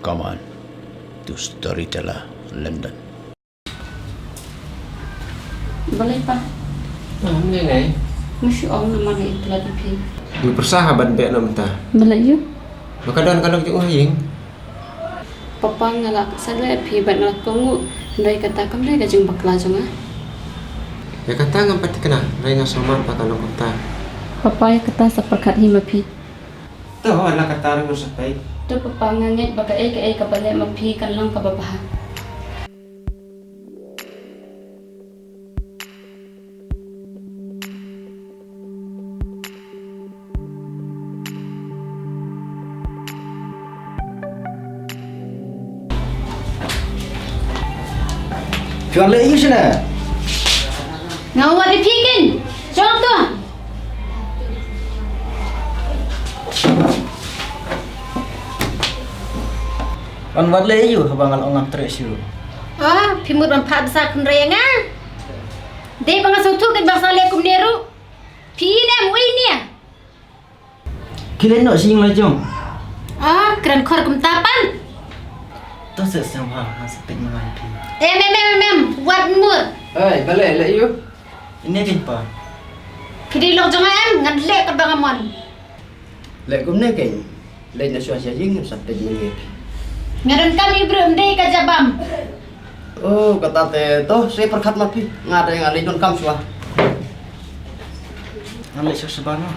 Come on to Storyteller London. Boleh pak? Ni ni. Mesti orang nama ni telah dipilih. Di persahabat baik nak mentah. Boleh je. Makadang kalau kita uying. Papa ngalak saya pi bat ngalak kongu. Ndai kata kam ndai gajeng bakla jonga. Ya kata ngampat kena. Rai ngasoma pa kalau kata. Papa ya kata seperkat hima pi. Tu adalah kata rai sampai. Tu papa nganget baka ke balik mapi kan lang ka babaha. Jual lagi sana. Ngawat dipikin. Jom tu. Kan buat lagi you abangal orang terus you. Ah, pimut mempat besar kenrenga. Dei bangsa sutu kan bangsa lekum neru. Pi ni mui ni. Kila nak sing lajong. Ah, keran kor kum tapan. Tu sesama nasib dengan pi. Buat mur. Hey, balik lah you. Ini kenapa? Kidi lo jangan ngan lek ka bangamon. Lek kum ni kan. Lek nak suasana jing sampai ni. Ngaran kami belum dei ka jabam. Oh, kata teh toh saya perkat mati. Ngada yang alih don kam suah. Ngalih sebaru.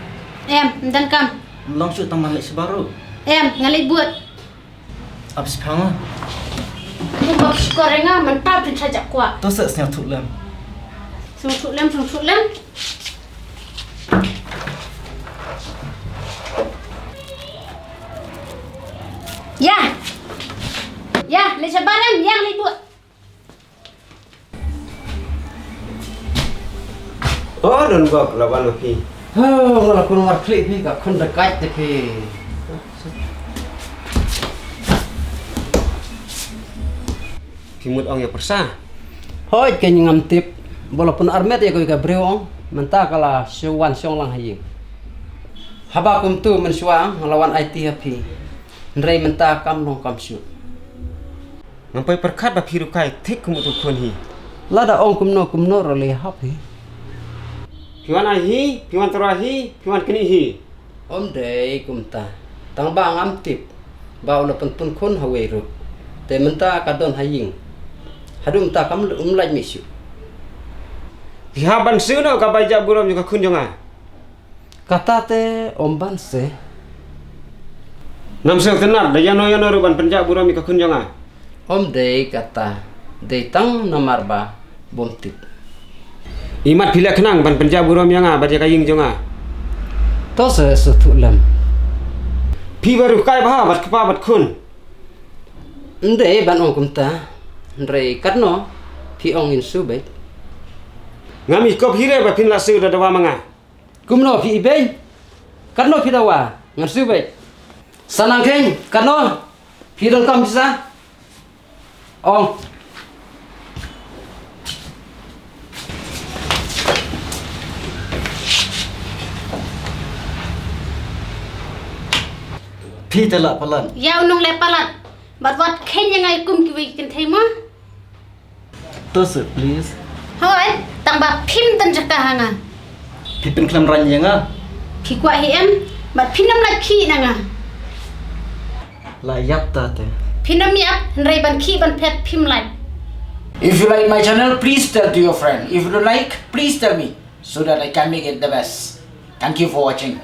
Dan kam. Langsung taman lek sebaru. Ngalih buat. Abis pang. Bak korenga mantap dijak kuat. Tu sesnya tu lem. Sungsup lem. Ya, le sabaram yang libut. Oh, don gua lawan lagi. Oh, kalau aku nomor klik ni gak kon dekat tapi. Kimut ong ya persah. Hoi ke ngam tip walaupun armet ya ko ka breong mentah kala syuan syong lang hayi haba kum tu men syuang lawan IT hapi ndrei mentah kam long kam syu Ngampai perkat ba phiru kai thik kumut kun hi. lada ong kum no ro le hapi Piwan ai hi, piwan terahi, piwan kini hi. om dei kum ta tang ba ngam tip ba ula pun kun hawe ru te mentah ka don haying hadum ta kam laj mi syu Dihaban sino ka baja buram juga kun jonga. kata te om ban se Nam sel tenar da yano ruban penja buram ka kun jonga. om dei kata dei tang namar ba bom tip Imat bila kenang ban penja buram yanga baja kaying jonga. to se tu lam Pi baru kai bah bat kepa bat kun. ndei ban ong kum ta ndrei katno pi ong in subet Ngami kop hire ba pin la su da dawa manga. kumno pi ibeng katno pi dawa ngan subet sanang keng katno pi dong kam bisa ong Pi telak pelan. Ya unung lepalat. Bat ken yang ai kum kiwi ken thema. Tu please. Hoi, tang ba phim tan jaka hanga. Pi pen kelam ranjang ah. Ki kwa hi bat phinam la khi nanga. Layak ta te. Phinam yap nrei ban khi ban phet phim lai. If you like my channel, please tell to your friend. If you don't like, please tell me so that I can make it the best. Thank you for watching.